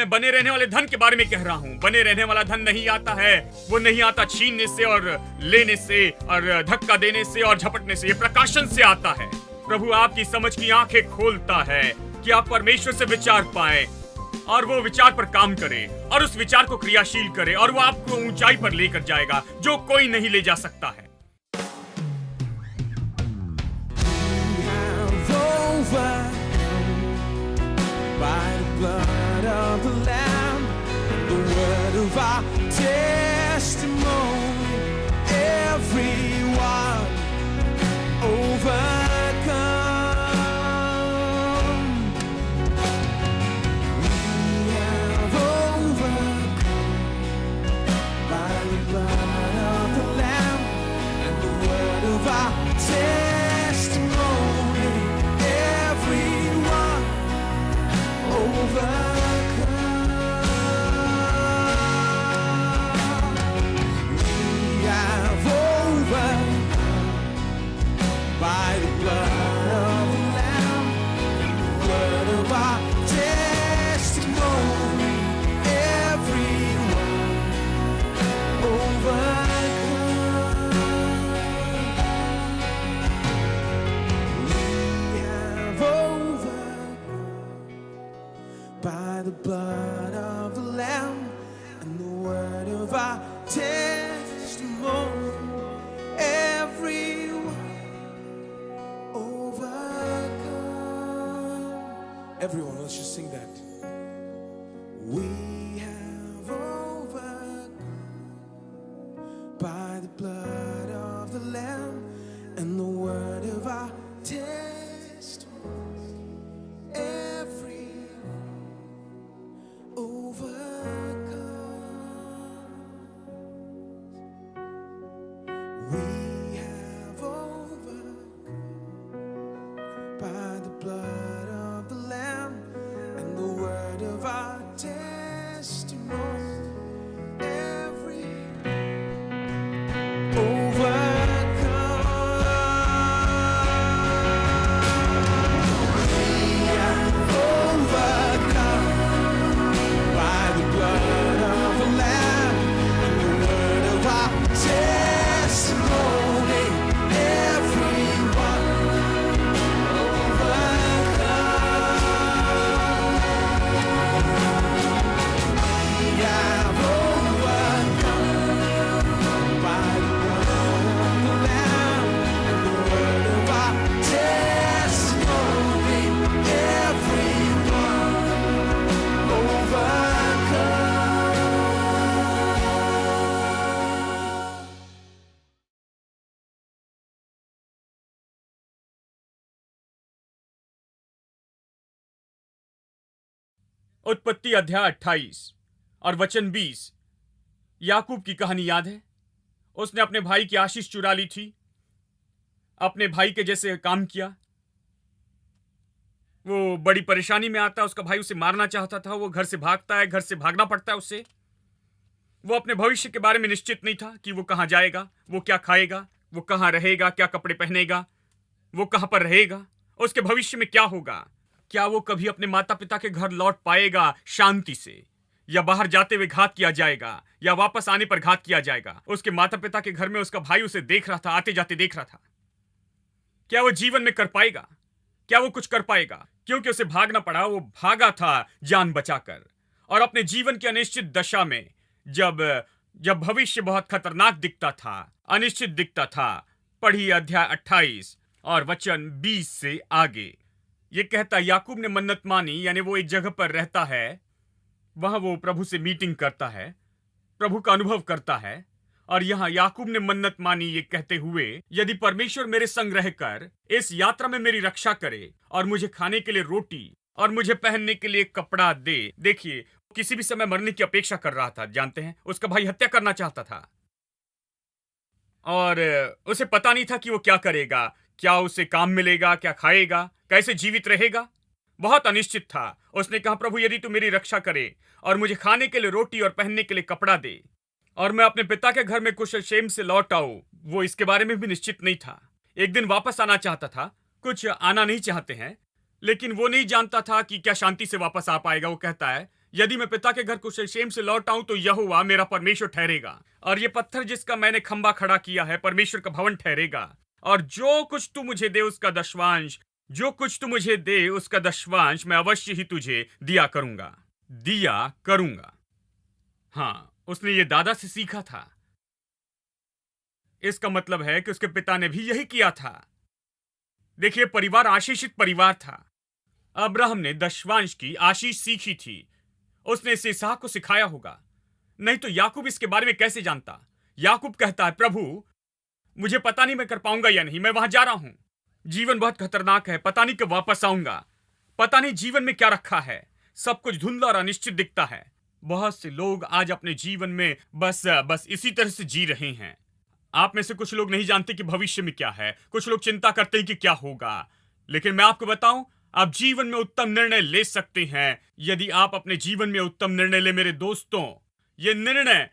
मैं बने रहने वाले धन के बारे में कह रहा हूँ। बने रहने वाला धन नहीं आता है, वो नहीं आता छीनने से और लेने से और धक्का देने से और झपटने से, ये प्रकाशन से आता है। प्रभु आपकी समझ की आंखें खोलता है कि आप परमेश्वर से विचार पाएं और वो विचार पर काम करे और उस विचार को क्रियाशील करे और वो आपको ऊंचाई पर लेकर जाएगा जो कोई नहीं ले जा सकता है। Everyone, let's just sing that. We have overcome by the blood of the Lamb and the word of our testimony. Everyone overcome. We have overcome by the blood of the Lamb and the word of our testimony. Every overcome. We have overcome by the blood of the Lamb and the word of our testimony. Everyone उत्पत्ति अध्याय 28 और वचन 20। याकूब की कहानी याद है? उसने अपने भाई की आशीष चुरा ली थी, अपने भाई के जैसे काम किया। वो बड़ी परेशानी में आता, उसका भाई उसे मारना चाहता था, वो घर से भागता है, घर से भागना पड़ता है उससे। वो अपने भविष्य के बारे में निश्चित नहीं था कि वो कहाँ जाएगा, वो क्या खाएगा, वो कहाँ रहेगा, क्या कपड़े पहनेगा, वो कहाँ पर रहेगा, उसके भविष्य में क्या होगा। क्या वो कभी अपने माता पिता के घर लौट पाएगा शांति से, या बाहर जाते हुए घात किया जाएगा, या वापस आने पर घात किया जाएगा। उसके माता पिता के घर में उसका भाई उसे देख रहा था, आते जाते देख रहा था। क्या वो जीवन में कर पाएगा? क्या वो कुछ कर पाएगा? क्योंकि उसे भागना पड़ा। वो भागा था जान बचाकर, और अपने जीवन की अनिश्चित दशा में जब भविष्य बहुत खतरनाक दिखता था, अनिश्चित दिखता था। पढ़िए अध्याय 28 और वचन 20 से आगे। ये कहता, याकूब ने मन्नत मानी, यानी वो एक जगह पर रहता है, वहां वो प्रभु से मीटिंग करता है, प्रभु का अनुभव करता है। और यहां याकूब ने मन्नत मानी ये कहते हुए, यदि परमेश्वर मेरे संग रहकर इस यात्रा में मेरी रक्षा करे और मुझे खाने के लिए रोटी और मुझे पहनने के लिए कपड़ा दे। देखिए, किसी भी समय मरने की अपेक्षा कर रहा था। जानते हैं, उसका भाई हत्या करना चाहता था और उसे पता नहीं था कि वो क्या करेगा, क्या उसे काम मिलेगा, क्या खाएगा, कैसे जीवित रहेगा। बहुत अनिश्चित था। उसने कहा, प्रभु यदि तू मेरी रक्षा करे और मुझे खाने के लिए रोटी और पहनने के लिए कपड़ा दे और मैं अपने पिता के घर में कुशल क्षेम से लौट आऊं। वो इसके बारे में भी निश्चित नहीं था। एक दिन वापस आना चाहता था। कुछ आना नहीं चाहते हैं, लेकिन वो नहीं जानता था कि क्या शांति से वापस आ पाएगा। वो कहता है, यदि मैं पिता के घर कुशल से लौट आऊं तो यहोवा मेरा परमेश्वर ठहरेगा, और ये पत्थर जिसका मैंने खंबा खड़ा किया है परमेश्वर का भवन ठहरेगा। और जो कुछ तू मुझे दे उसका दशवांश, जो कुछ तू मुझे दे उसका दशवांश मैं अवश्य ही तुझे दिया करूंगा। हाँ, उसने ये दादा से सीखा था। इसका मतलब है कि उसके पिता ने भी यही किया था। देखिए, परिवार आशीषित परिवार था। अब्राहम ने दशवांश की आशीष सीखी थी। उसने इसे इसहाक को सिखाया होगा, नहीं तो याकूब इसके बारे में कैसे जानता। याकूब कहता है, प्रभु मुझे पता नहीं मैं कर पाऊंगा या नहीं, मैं वहां जा रहा हूं, जीवन बहुत खतरनाक है, पता नहीं कब वापस आऊंगा, पता नहीं जीवन में क्या रखा है, सब कुछ धुंधला और अनिश्चित दिखता है। बहुत से लोग आज अपने जीवन में बस इसी तरह से जी रहे हैं। आप में से कुछ लोग नहीं जानते कि भविष्य में क्या है, कुछ लोग चिंता करते हैं कि क्या होगा, लेकिन मैं आपको बताऊं, आप जीवन में उत्तम निर्णय ले सकते हैं यदि आप अपने जीवन में उत्तम निर्णय ले। मेरे दोस्तों, यह निर्णय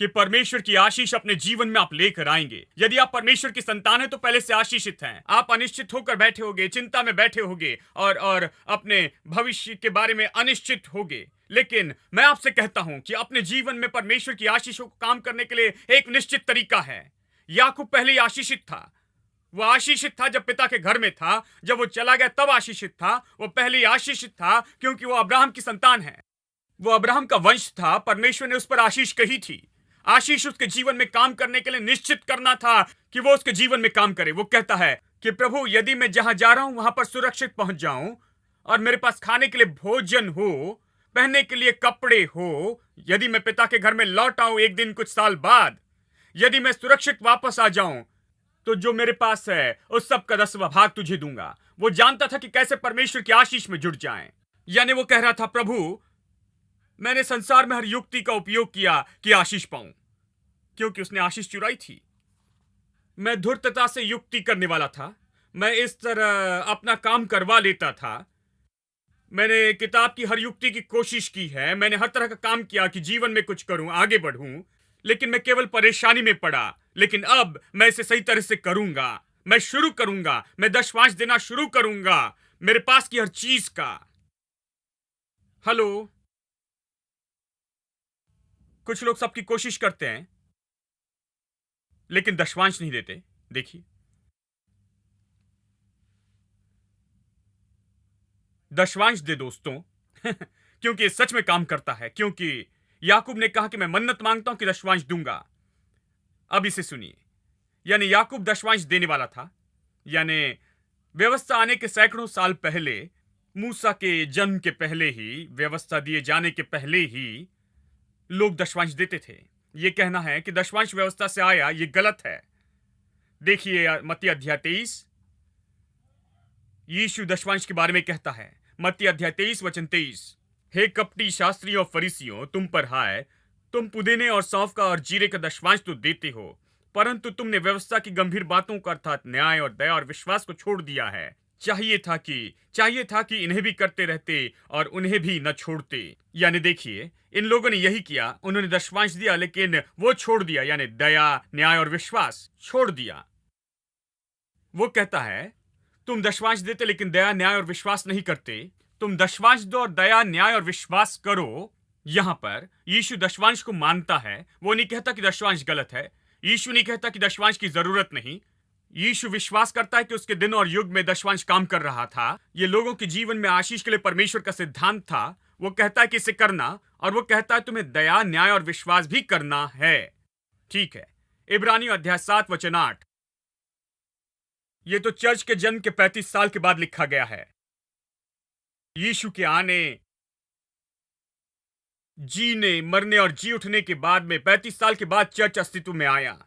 कि परमेश्वर की आशीष अपने जीवन में आप लेकर आएंगे। यदि आप परमेश्वर की संतान हैं तो पहले से आशीषित हैं। आप अनिश्चित होकर बैठे होगे, चिंता में बैठे होगे और अपने भविष्य के बारे में अनिश्चित होगे, लेकिन मैं आपसे कहता हूं कि अपने जीवन में परमेश्वर की आशीषों को काम करने के लिए एक निश्चित तरीका है। याकूब पहले ही आशीषित था। वो आशीषित था जब पिता के घर में था, जब वो चला गया तब आशीषित था। वो पहले ही आशीषित था क्योंकि वो अब्राहम की संतान है, वो अब्राहम का वंश था। परमेश्वर ने उस पर आशीष कही थी। आशीष उसके जीवन में काम करने के लिए निश्चित करना था कि वो उसके जीवन में काम करे। वो कहता है कि प्रभु यदि मैं जहां जा रहा हूं वहां पर सुरक्षित पहुंच जाऊं, और मेरे पास खाने के लिए भोजन हो, पहनने के लिए कपड़े हो, यदि मैं पिता के घर में लौट आऊं एक दिन कुछ साल बाद, यदि मैं सुरक्षित वापस आ जाऊं, तो जो मेरे पास है उस सब का 10वां भाग तुझे दूंगा। वो जानता था कि कैसे परमेश्वर की आशीष में जुड़ जाएं। यानी वो कह रहा था, प्रभु मैंने संसार में हर युक्ति का उपयोग किया कि आशीष पाऊं, क्योंकि उसने आशीष चुराई थी। मैं धूर्तता से युक्ति करने वाला था। मैं इस तरह अपना काम करवा लेता था। मैंने किताब की हर युक्ति की कोशिश की है। मैंने हर तरह का काम किया कि जीवन में कुछ करूं, आगे बढ़ूं, लेकिन मैं केवल परेशानी में पड़ा। लेकिन अब मैं इसे सही तरह से करूंगा। मैं शुरू करूंगा, मैं दशवांश देना शुरू करूंगा मेरे पास की हर चीज का। हेलो, कुछ लोग सबकी कोशिश करते हैं लेकिन दशवांश नहीं देते। देखिए, दशवांश दे दोस्तों क्योंकि ये सच में काम करता है। क्योंकि याकूब ने कहा कि मैं मन्नत मांगता हूं कि दशवांश दूंगा। अब इसे सुनिए, यानी याकूब दशवांश देने वाला था। यानी व्यवस्था आने के सैकड़ों साल पहले, मूसा के जन्म के पहले ही, व्यवस्था दिए जाने के पहले ही लोग दशवांश देते थे। यह कहना है कि दशवांश व्यवस्था से आया, यह गलत है। देखिए मत्ती अध्याय 23, यीशु दशवांश के बारे में कहता है। मत्ती अध्याय 23 वचन 23, हे कपटी शास्त्री और फरीसियों, तुम पर हाय, तुम पुदीने और सौंफ का और जीरे का दशवांश तो देते हो, परंतु तुमने व्यवस्था की गंभीर बातों का अर्थात न्याय और दया और विश्वास को छोड़ दिया है। चाहिए था कि इन्हें भी करते रहते और उन्हें भी न छोड़ते। यानी देखिए, इन लोगों ने यही किया। उन्होंने दशवांश दिया लेकिन वो छोड़ दिया, यानी दया, न्याय और विश्वास छोड़ दिया। वो कहता है, तुम दशवांश देते लेकिन दया, न्याय और विश्वास नहीं करते। तुम दशवांश दो और दया, न्याय और विश्वास करो। यहां पर यीशु दशवांश को मानता है। वो नहीं कहता कि दशवांश गलत है। यीशु नहीं कहता कि दशवांश की जरूरत नहीं। यीशु विश्वास करता है कि उसके दिन और युग में दशवांश काम कर रहा था। ये लोगों के जीवन में आशीष के लिए परमेश्वर का सिद्धांत था। वो कहता है कि इसे करना, और वो कहता है तुम्हें दया, न्याय और विश्वास भी करना है। ठीक है, इब्रानियों अध्याय 7 वचन 8। ये तो चर्च के जन्म के 35 साल के बाद लिखा गया है। यीशु के आने, जीने, मरने और जी उठने के बाद में 35 साल के बाद चर्च अस्तित्व में आया।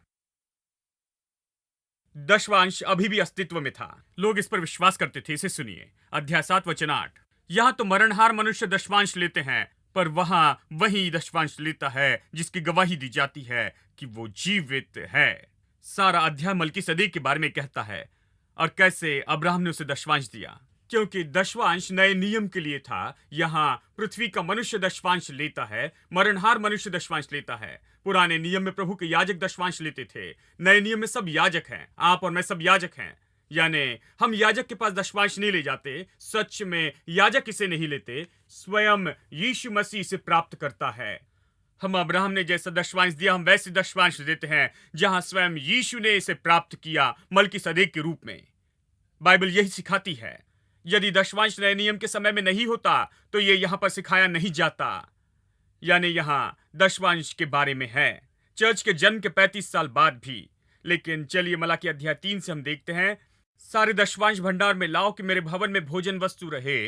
दशवांश अभी भी अस्तित्व में था। लोग इस पर विश्वास करते थे। इसे सुनिए, अध्याय 7 वचन 8। यहां तो मरणहार मनुष्य दशवांश लेते हैं, पर वहां वही दशवांश लेता है जिसकी गवाही दी जाती है कि वो जीवित है। सारा अध्याय मलकीसदेक के बारे में कहता है और कैसे अब्राहम ने उसे दशवांश दिया, क्योंकि दशवांश नए नियम के लिए था। यहां पृथ्वी का मनुष्य दशवांश लेता है, मरणहार मनुष्य दशवांश लेता है। पुराने नियम में प्रभु के याजक दशवांश लेते थे। नए नियम में सब याजक हैं। आप और मैं सब याजक हैं। यानी हम याजक के पास दशमांश नहीं ले जाते, सच में याजक इसे नहीं लेते, स्वयं यीशु मसीह इसे प्राप्त करता है। हम अब्राहम ने जैसा दशमांश दिया, हम वैसे दशमांश देते हैं जहां स्वयं यीशु ने इसे प्राप्त किया मलकीसदेक के रूप में। बाइबल यही सिखाती है। यदि दशमांश नए नियम के समय में नहीं होता तो ये यहां पर सिखाया नहीं जाता। यानी यहां दशमांश के बारे में है, चर्च के जन्म के 35 साल बाद भी। लेकिन चलिए मलाकी अध्याय 3 से हम देखते हैं, सारे दशमांश भंडार में लाओ कि मेरे भवन में भोजन वस्तु रहे।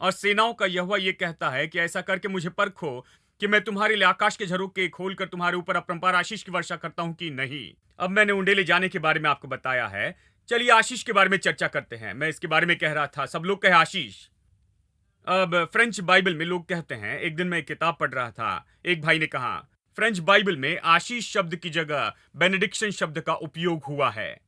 और सेनाओं का यहोवा ये कहता है कि ऐसा करके मुझे परखो कि मैं तुम्हारे लिए आकाश के झरोखे खोलकर तुम्हारे ऊपर अपरंपार आशीष की वर्षा करता हूं कि नहीं। अब मैंने उंडेले जाने के बारे में आपको बताया है, चलिए आशीष के बारे में चर्चा करते हैं। मैं इसके बारे में कह रहा था, सब लोग कहे आशीष। अब फ्रेंच बाइबल में लोग कहते हैं, एक दिन मैं एक किताब पढ़ रहा था, एक भाई ने कहा फ्रेंच बाइबल में आशीष शब्द की जगह बेनेडिक्शन शब्द का उपयोग हुआ है।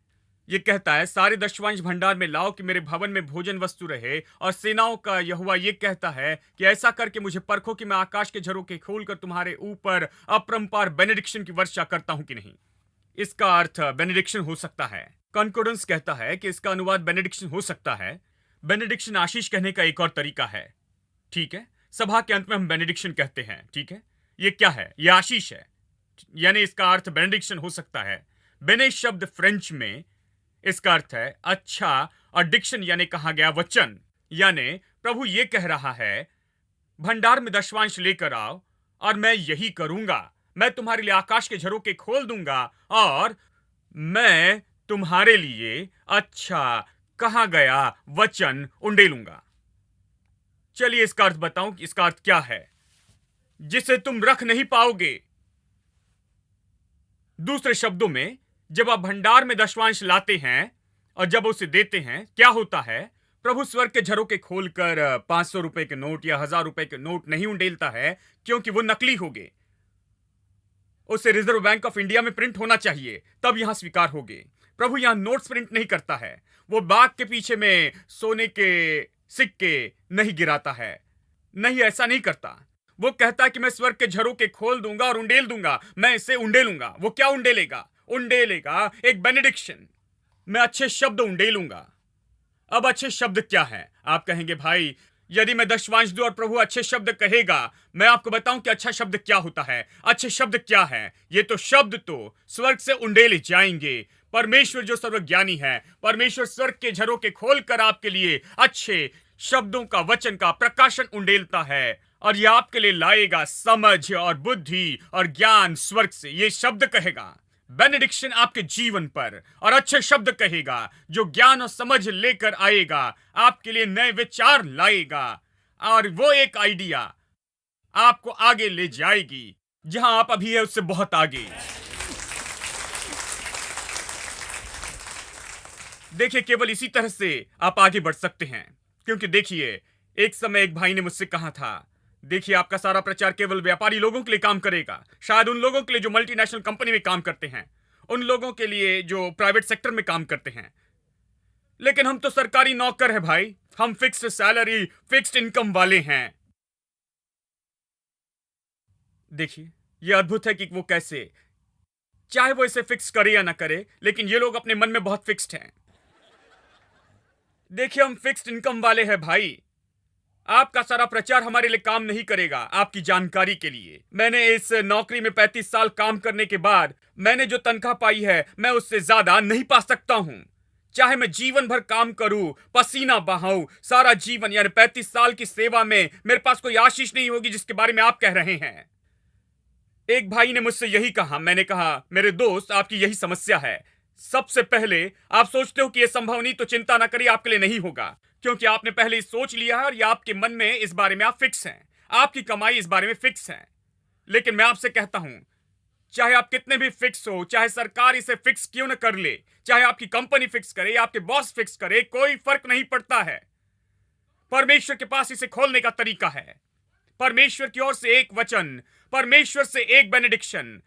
यह कहता है सारे दशमांश भंडार में लाओ कि मेरे भवन में भोजन वस्तु रहे। और सेनाओं का यहोवा यह कहता है कि ऐसा करके मुझे परखो कि मैं आकाश के झरोखे खोलकर तुम्हारे ऊपर अपरंपार बेनेडिक्शन की वर्षा करता हूं कि नहीं। इसका अर्थ बेनेडिक्शन हो सकता है। कॉन्कोर्डेंस कहता है कि इसका अनुवाद बेनेडिक्शन हो सकता है। बेनेडिक्शन आशीष कहने का एक और तरीका है, ठीक है। सभा के अंत में हम बेनेडिक्शन कहते हैं, ठीक है। ये क्या है? ये आशीष है, यानी इसका अर्थ बेनेडिक्शन हो सकता है। बेने शब्द फ्रेंच में इसका अर्थ है अच्छा, और डिक्शन यानी कहा गया वचन। यानी प्रभु ये कह रहा है भंडार में दशमांश लेकर आओ और मैं यही करूंगा, मैं तुम्हारे लिए आकाश के झरोखे खोल दूंगा और मैं तुम्हारे लिए अच्छा कहा गया वचन उंडेलूंगा। चलिए इसका अर्थ बताऊं कि इसका अर्थ क्या है, जिसे तुम रख नहीं पाओगे। दूसरे शब्दों में, जब आप भंडार में दशमांश लाते हैं और जब उसे देते हैं, क्या होता है? प्रभु स्वर्ग के झरोखे खोलकर 500 रुपए के नोट या 1000 रुपए के नोट नहीं उंडेलता है, क्योंकि वो नकली होंगे। उसे रिजर्व बैंक ऑफ इंडिया में प्रिंट होना चाहिए, तब यहां स्वीकार होगे। प्रभु यहां नोट्स प्रिंट नहीं करता है, वो बाग के पीछे में सोने के सिक्के नहीं गिराता है, नहीं, ऐसा नहीं करता। वो कहता है कि मैं स्वर्ग के झरोखे खोल दूंगा और उंडेल दूंगा, मैं इसे उंडेलूंगा। वो क्या उंडेलेगा? उंडेलेगा एक बेनेडिक्शन। मैं अच्छे शब्द उंडेलूंगा। अब अच्छे शब्द क्या है? आप कहेंगे भाई यदि मैं दशमांश दूं और प्रभु अच्छे शब्द कहेगा, मैं आपको बताऊं कि अच्छा शब्द क्या होता है। अच्छे शब्द क्या है? ये तो शब्द तो स्वर्ग से उंडेले जाएंगे। परमेश्वर जो सर्वज्ञानी है, परमेश्वर स्वर्ग के झरोखे खोलकर आपके लिए अच्छे शब्दों का, वचन का प्रकाशन उंडेलता है और यह आपके लिए लाएगा समझ और बुद्धि और ज्ञान स्वर्ग से। ये शब्द कहेगा बेनेडिक्शन आपके जीवन पर, और अच्छे शब्द कहेगा जो ज्ञान और समझ लेकर आएगा, आपके लिए नए विचार लाएगा, और वो एक आइडिया आपको आगे ले जाएगी जहां आप अभी है उससे बहुत आगे। देखिए, केवल इसी तरह से आप आगे बढ़ सकते हैं। क्योंकि देखिए, एक समय एक भाई ने मुझसे कहा था, देखिए आपका सारा प्रचार केवल व्यापारी लोगों के लिए काम करेगा, शायद उन लोगों के लिए जो मल्टीनेशनल कंपनी में काम करते हैं, उन लोगों के लिए जो प्राइवेट सेक्टर में काम करते हैं, लेकिन हम तो सरकारी नौकर हैं भाई, हम फिक्स्ड सैलरी, फिक्स्ड इनकम वाले हैं। देखिए, यह अद्भुत है कि वो कैसे, चाहे वो इसे फिक्स करे या ना करे, लेकिन ये लोग अपने मन में बहुत फिक्स्ड हैं। देखिए, हम फिक्स्ड इनकम वाले हैं भाई। आपका सारा प्रचार हमारे लिए काम नहीं करेगा। आपकी जानकारी के लिए, मैंने इस नौकरी में 35 साल काम करने के बाद मैंने जो तनख्वाह पाई है, मैं उससे ज्यादा नहीं पा सकता हूं। चाहे मैं जीवन भर काम करूं, पसीना बहाऊं, सारा जीवन, यानी 35 साल की सेवा में मेरे पास कोई आशीष नहीं होगी जिसके बारे में आप कह रहे हैं। एक भाई ने मुझसे यही कहा। मैंने कहा, मेरे दोस्त, आपकी यही समस्या है। सबसे पहले आप सोचते हो कि यह संभव नहीं, तो चिंता ना करिए, आपके लिए नहीं होगा, क्योंकि आपने पहले सोच लिया है और यह आपके मन में इस बारे में आप फिक्स हैं। आपकी कमाई इस बारे में फिक्स है। लेकिन मैं आपसे कहता हूं, चाहे आप कितने भी फिक्स हो, चाहे सरकार इसे फिक्स क्यों न कर ले, चाहे आपकी कंपनी फिक्स करे या आपके बॉस फिक्स करे, कोई फर्क नहीं पड़ता है। परमेश्वर के पास इसे खोलने का तरीका है। परमेश्वर की ओर से एक वचन, परमेश्वर से एक बेनेडिक्शन।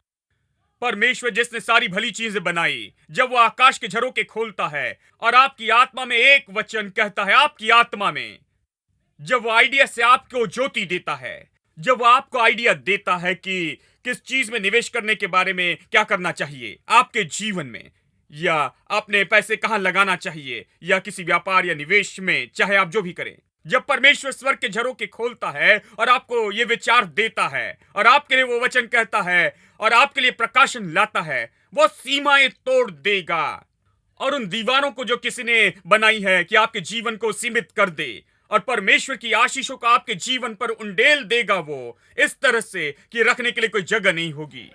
परमेश्वर जिसने सारी भली चीजें बनाई, जब वो आकाश के झरोखे खोलता है और आपकी आत्मा में एक वचन कहता है, आपकी आत्मा में, जब वो आइडिया से आपको ज्योति देता है, जब वो आपको आइडिया देता है कि किस चीज में निवेश करने के बारे में क्या करना चाहिए आपके जीवन में, या अपने पैसे कहां लगाना चाहिए, या किसी व्यापार या निवेश में, चाहे आप जो भी करें। जब परमेश्वर स्वर्ग के झरोखे खोलता है और आपको ये विचार देता है और आपके लिए वो वचन कहता है और आपके लिए प्रकाशन लाता है, वो सीमाएं तोड़ देगा और उन दीवारों को जो किसी ने बनाई है कि आपके जीवन को सीमित कर दे, और परमेश्वर की आशीषों का आपके जीवन पर उंडेल देगा वो इस तरह से कि रखने के लिए कोई जगह नहीं होगी।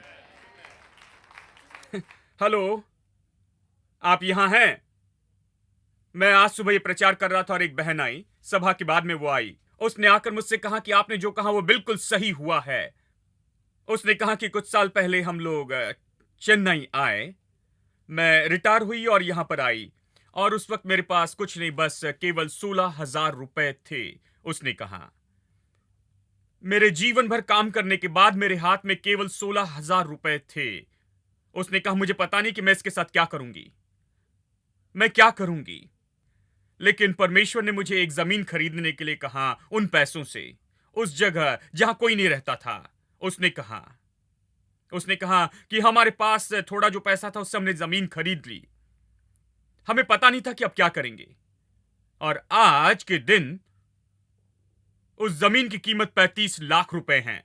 हेलो, आप यहां हैं? मैं आज सुबह ये प्रचार कर रहा था और एक बहन आई, सभा के बाद में वो आई। उसने आकर मुझसे कहा कि आपने जो कहा वो बिल्कुल सही हुआ है। उसने कहा कि कुछ साल पहले हम लोग चेन्नई आए, मैं रिटायर हुई और यहां पर आई, और उस वक्त मेरे पास कुछ नहीं, बस केवल 16,000 रुपए थे। उसने कहा मेरे जीवन भर काम करने के बाद मेरे हाथ में केवल 16,000 रुपए थे। उसने कहा मुझे पता नहीं कि मैं इसके साथ क्या करूंगी, मैं क्या करूंगी। लेकिन परमेश्वर ने मुझे एक जमीन खरीदने के लिए कहा उन पैसों से, उस जगह जहां कोई नहीं रहता था। उसने कहा कि हमारे पास थोड़ा जो पैसा था उससे हमने जमीन खरीद ली। हमें पता नहीं था कि अब क्या करेंगे, और आज के दिन उस जमीन की कीमत 35 लाख रुपए है।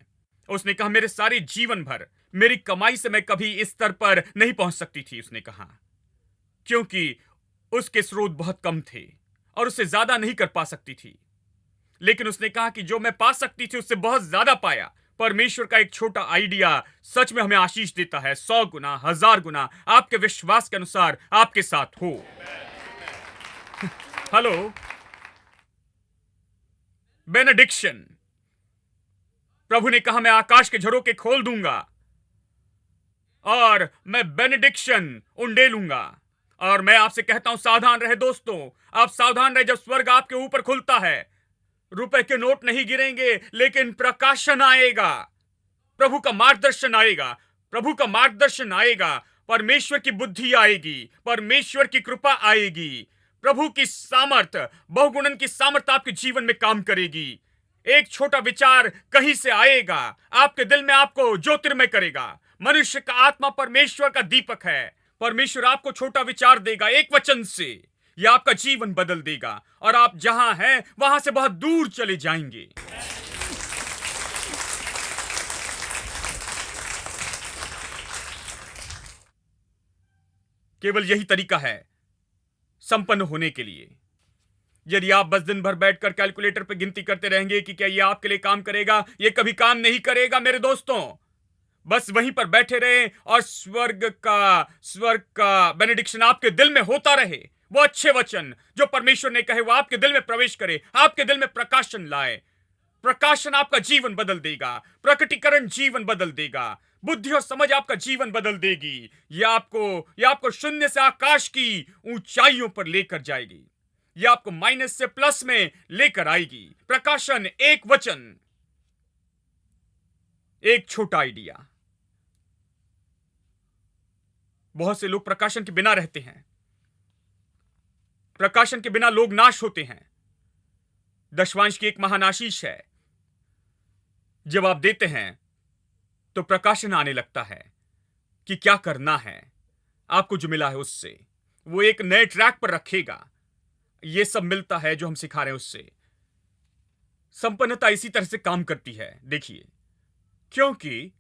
उसने कहा मेरे सारे जीवन भर मेरी कमाई से मैं कभी इस स्तर पर नहीं पहुंच सकती थी। उसने कहा क्योंकि उसके स्रोत बहुत कम थे और उससे ज्यादा नहीं कर पा सकती थी। लेकिन उसने कहा कि जो मैं पा सकती थी उससे बहुत ज्यादा पाया। परमेश्वर का एक छोटा आइडिया सच में हमें आशीष देता है, 100 गुना, 1000 गुना आपके विश्वास के अनुसार आपके साथ हो। Hello, benediction. प्रभु ने कहा मैं आकाश के झरोखे खोल दूंगा और मैं बेनेडिक्शन उंडेलूंगा। और मैं आपसे कहता हूं सावधान रहे दोस्तों, आप सावधान रहे। जब स्वर्ग आपके ऊपर खुलता है, रुपए के नोट नहीं गिरेंगे, लेकिन प्रकाशन आएगा, प्रभु का मार्गदर्शन आएगा, प्रभु का मार्गदर्शन आएगा, परमेश्वर की बुद्धि आएगी, परमेश्वर की कृपा आएगी, प्रभु की सामर्थ, बहुगुणन की सामर्थ आपके जीवन में काम करेगी। एक छोटा विचार कहीं से आएगा, आपके दिल में आपको ज्योतिर्मय करेगा। मनुष्य का आत्मा परमेश्वर का दीपक है। परमेश्वर आपको छोटा विचार देगा, एक वचन से यह आपका जीवन बदल देगा और आप जहां हैं वहां से बहुत दूर चले जाएंगे। केवल यही तरीका है संपन्न होने के लिए। यदि आप बस दिन भर बैठकर कैलकुलेटर पर गिनती करते रहेंगे कि क्या यह आपके लिए काम करेगा, यह कभी काम नहीं करेगा मेरे दोस्तों। बस वहीं पर बैठे रहे और स्वर्ग का बेनेडिक्शन आपके दिल में होता रहे। वो अच्छे वचन जो परमेश्वर ने कहे वो आपके दिल में प्रवेश करे, आपके दिल में प्रकाशन लाए। प्रकाशन आपका जीवन बदल देगा, प्रकटीकरण जीवन बदल देगा, बुद्धि और समझ आपका जीवन बदल देगी। यह आपको शून्य से आकाश की ऊंचाइयों पर लेकर जाएगी। यह आपको माइनस से प्लस में लेकर आएगी। प्रकाशन, एक वचन, एक छोटा आइडिया। बहुत से लोग प्रकाशन के बिना रहते हैं, प्रकाशन के बिना लोग नाश होते हैं। दशवांश की एक महान आशीष है, जब आप देते हैं तो प्रकाशन आने लगता है कि क्या करना है। आपको जो मिला है उससे वो एक नए ट्रैक पर रखेगा। यह सब मिलता है जो हम सिखा रहे हैं उससे। संपन्नता इसी तरह से काम करती है। देखिए, क्योंकि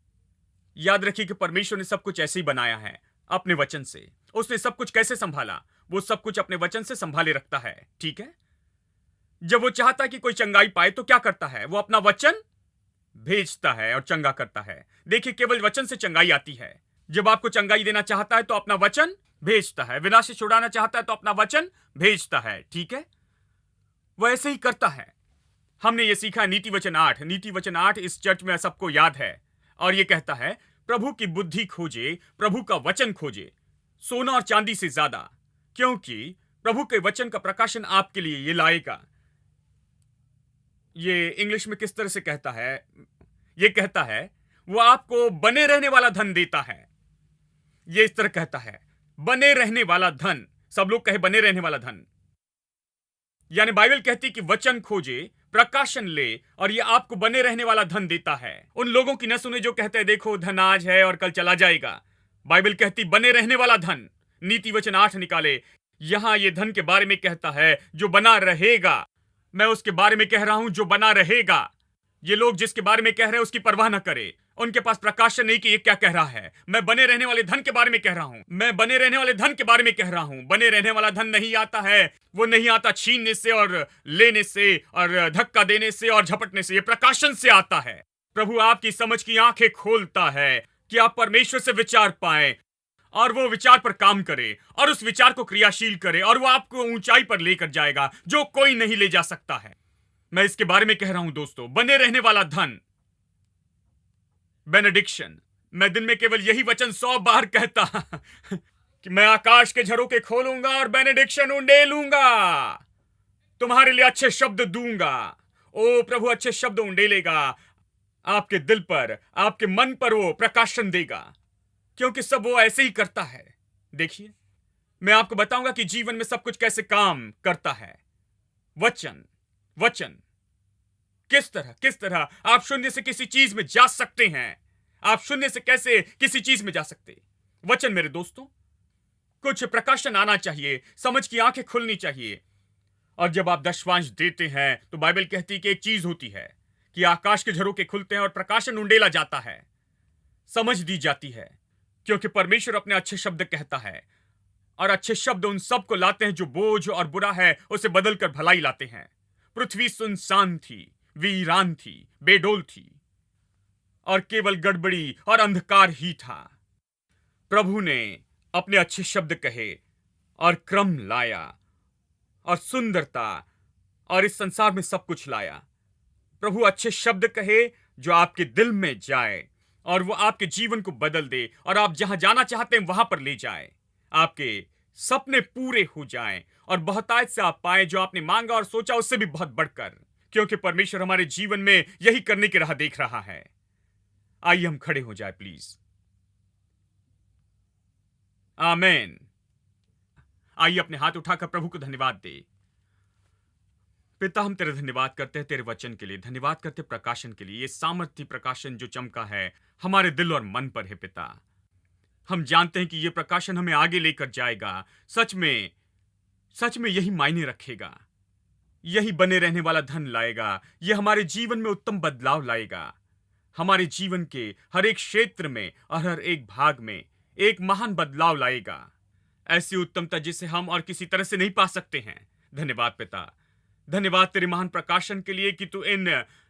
याद रखिए कि परमेश्वर ने सब कुछ ऐसे ही बनाया है, अपने वचन से। उसने सब कुछ कैसे संभाला? वो सब कुछ अपने वचन से संभाले रखता है, ठीक है। जब वो चाहता है कि कोई चंगाई पाए तो क्या करता है? वो अपना वचन भेजता है और चंगा करता है। देखिए, केवल वचन से चंगाई आती है। जब आपको चंगाई देना चाहता है तो अपना वचन भेजता है, विनाश से छुड़ाना चाहता है तो अपना वचन भेजता है, ठीक है। वो ऐसे ही करता है। हमने ये सीखा नीति वचन 8। नीति वचन 8 इस चर्च में सबको याद है, और ये कहता है प्रभु की बुद्धि खोजे, प्रभु का वचन खोजे सोना और चांदी से ज्यादा, क्योंकि प्रभु के वचन का प्रकाशन आपके लिए ये लाएगा। ये इंग्लिश में किस तरह से कहता है? ये कहता है वो आपको बने रहने वाला धन देता है। ये इस तरह कहता है, बने रहने वाला धन। सब लोग कहे बने रहने वाला धन। यानी बाइबल कहती कि वचन खोजे, प्रकाशन ले, और ये आपको बने रहने वाला धन देता है। उन लोगों की न सुने जो कहते हैं देखो धन आज है और कल चला जाएगा। बाइबल कहती बने रहने वाला धन, नीति वचन 8 निकाले। यहां ये धन के बारे में कहता है जो बना रहेगा। मैं उसके बारे में कह रहा हूं जो बना रहेगा। ये लोग जिसके बारे में कह रहे हैं उसकी परवाह न करे। उनके पास प्रकाशन नहीं कि ये क्या कह रहा है। मैं बने रहने वाले धन के बारे में कह रहा हूं। मैं बने रहने वाले धन के बारे में कह रहा हूं। बने रहने वाला धन नहीं आता है, वो नहीं आता छीनने से और लेने से और धक्का देने से और झपटने से। ये प्रकाशन से आता है। प्रभु आपकी समझ की आंखें खोलता है कि आप परमेश्वर से विचार पाएं और वो विचार पर काम करे और उस विचार को क्रियाशील करे और वो आपको ऊंचाई पर लेकर जाएगा जो कोई नहीं ले जा सकता है। मैं इसके बारे में कह रहा हूं दोस्तों, बने रहने वाला धन, बेनेडिक्शन। मैं दिन में केवल यही वचन 100 बार कहता कि मैं आकाश के झरोखे खोलूंगा और बेनेडिक्शन उंडेलूंगा, तुम्हारे लिए अच्छे शब्द दूंगा। ओ प्रभु अच्छे शब्द उंडेलेगा, आपके दिल पर, आपके मन पर वो प्रकाशन देगा, क्योंकि सब वो ऐसे ही करता है। देखिए, मैं आपको बताऊंगा कि जीवन में सब कुछ कैसे काम करता है। वचन किस तरह आप शून्य से किसी चीज में जा सकते हैं। आप शून्य से कैसे किसी चीज में जा सकते। वचन मेरे दोस्तों, कुछ प्रकाशन आना चाहिए, समझ की आंखें खुलनी चाहिए। और जब आप दशवांश देते हैं तो बाइबल कहती है कि एक चीज होती है कि आकाश के झरोखे खुलते हैं और प्रकाशन उंडेला जाता है, समझ दी जाती है, क्योंकि परमेश्वर अपने अच्छे शब्द कहता है और अच्छे शब्द उन सब को लाते हैं जो बोझ और बुरा है उसे बदलकर भलाई लाते हैं। पृथ्वी सुनसान थी, वीरान थी, बेडोल थी और केवल गड़बड़ी और अंधकार ही था। प्रभु ने अपने अच्छे शब्द कहे और क्रम लाया और सुंदरता और इस संसार में सब कुछ लाया। प्रभु अच्छे शब्द कहे जो आपके दिल में जाए और वो आपके जीवन को बदल दे और आप जहां जाना चाहते हैं वहां पर ले जाए। आपके सपने पूरे हो जाएं और बहुतायत से आप पाए जो आपने मांगा और सोचा उससे भी बहुत बढ़कर, क्योंकि परमेश्वर हमारे जीवन में यही करने की राह देख रहा है। आइए हम खड़े हो जाए प्लीज। आमीन। आइए अपने हाथ उठाकर प्रभु को धन्यवाद दे। पिता, हम तेरे धन्यवाद करते हैं तेरे वचन के लिए, धन्यवाद करते प्रकाशन के लिए, ये सामर्थ्य प्रकाशन जो चमका है हमारे दिल और मन पर है। पिता, हम जानते हैं कि ये प्रकाशन हमें आगे लेकर जाएगा। सच में यही मायने रखेगा, यही बने रहने वाला धन लाएगा, ये हमारे जीवन में उत्तम बदलाव लाएगा। हमारे जीवन के हर एक क्षेत्र में और हर एक भाग में एक महान बदलाव लाएगा, ऐसी उत्तमता जिसे हम और किसी तरह से नहीं पा सकते हैं। धन्यवाद पिता, धन्यवाद तेरे महान प्रकाशन के लिए कि तू इन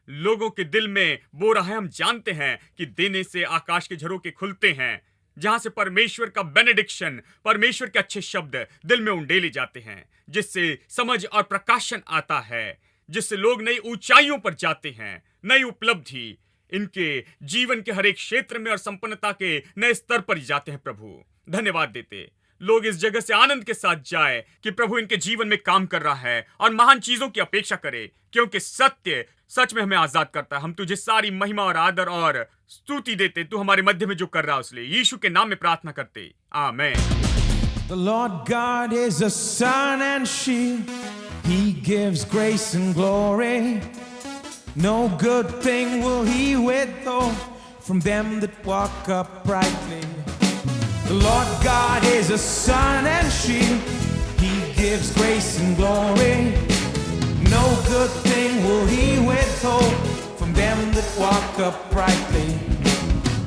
लोगों के दिल में बो रहा है। हम जानते हैं कि देने से आकाश के झरोखे खुलते हैं, जहां से परमेश्वर का बेनेडिक्शन, परमेश्वर के अच्छे शब्द दिल में उंडेले जाते हैं, जिससे समझ और प्रकाशन आता है, जिससे लोग नई ऊंचाइयों पर जाते हैं, नई उपलब्धि इनके जीवन के हर एक क्षेत्र में और संपन्नता के नए स्तर पर जाते हैं। प्रभु धन्यवाद देते लोग इस जगह से आनंद के साथ जाए कि प्रभु इनके जीवन में काम कर रहा है और महान चीजों की अपेक्षा करे, क्योंकि सत्य सच में हमें आजाद करता है। हम तुझे सारी महिमा और आदर और स्तुति देते, तू हमारे मध्य में जो कर रहा है उसलिए यीशु के नाम में प्रार्थना करते, आमीन। The Lord God is a sun and shield. He gives grace and glory. No good thing will he withhold from them that walk uprightly. The Lord God is a sun and shield. He gives grace and glory. No good thing will he withhold from them that walk uprightly.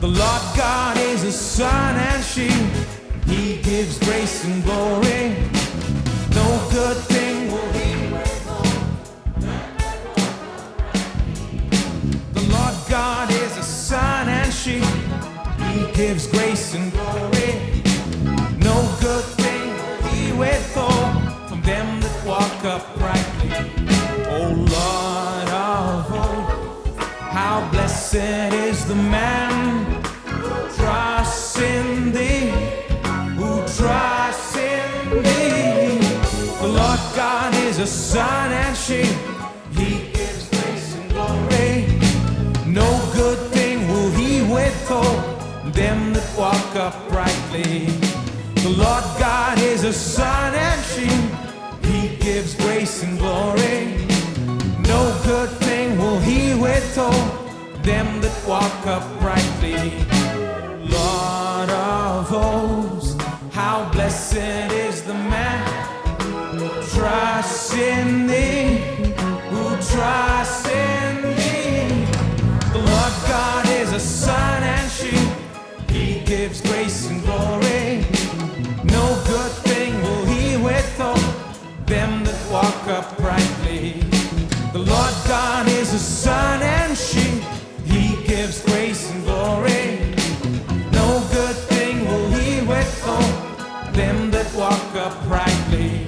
The Lord God is a sun and shield. He gives grace and glory. No good thing will he withhold. The Lord God is a sun and shield. He gives grace and glory. No good thing will he withhold from them that walk uprightly. O Lord of hosts, how blessed is the man who trusts in thee, who trusts in thee. The Lord God is a sun and shield. He gives grace and glory. No good thing will he withhold them that walk uprightly. The Lord God is a sun and shield. He gives grace and glory. No good thing will he withhold them that walk uprightly. Lord of hosts, how blessed in thee, who trusts in thee. The Lord God is a sun and shield. He gives grace and glory. No good thing will he withhold them that walk uprightly. The Lord God is a sun and shield. He gives grace and glory. No good thing will he withhold them that walk uprightly.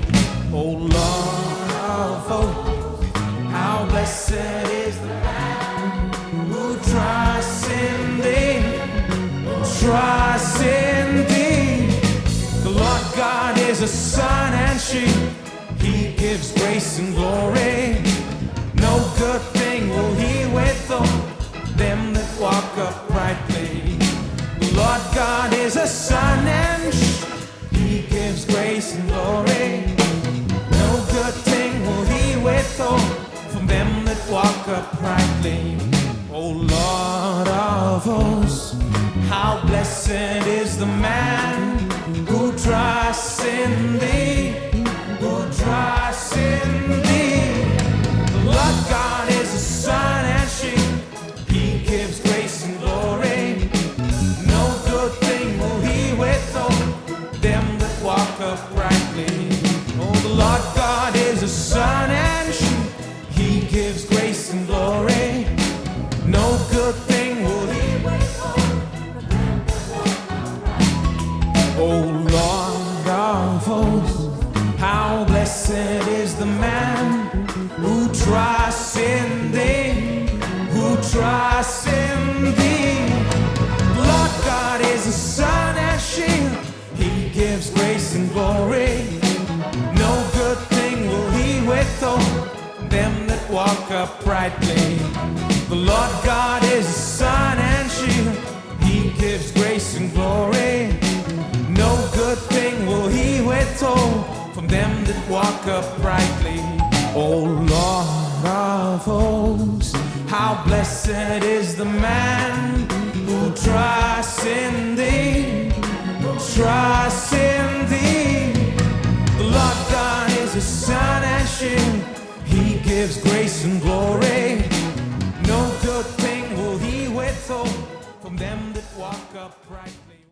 O Lord of hosts, how blessed is the man who trusts in thee, who trusts in thee. The Lord God is a sun and shield. He gives grace and glory. No good thing will he withhold them that walk uprightly. The Lord God is a sun and shield. He gives grace and glory. No good thing will he withhold from them that walk uprightly. O Lord of hosts, how blessed is the man who trusts in thee, who trusts in thee. The Lord God is a sun and shield. He gives grace and glory. No good thing will he withhold them that walk uprightly. Oh, the Lord God is a sun and shield. He gives grace and glory. No good thing will he withhold. Oh, Lord of hosts, how blessed is the man who trusts in thee, who trusts in thee. Lord God is a sun and shield. He gives grace and glory. No good thing will he withhold them that walk uprightly. The Lord God is a sun and shield. He gives grace and glory. No good thing will he withhold from them that walk uprightly. O Lord of hosts, how blessed is the man who trusts in thee, who trusts in thee. The Lord God is a sun and shield. He gives grace and glory. No good thing will he withhold from them that walk uprightly.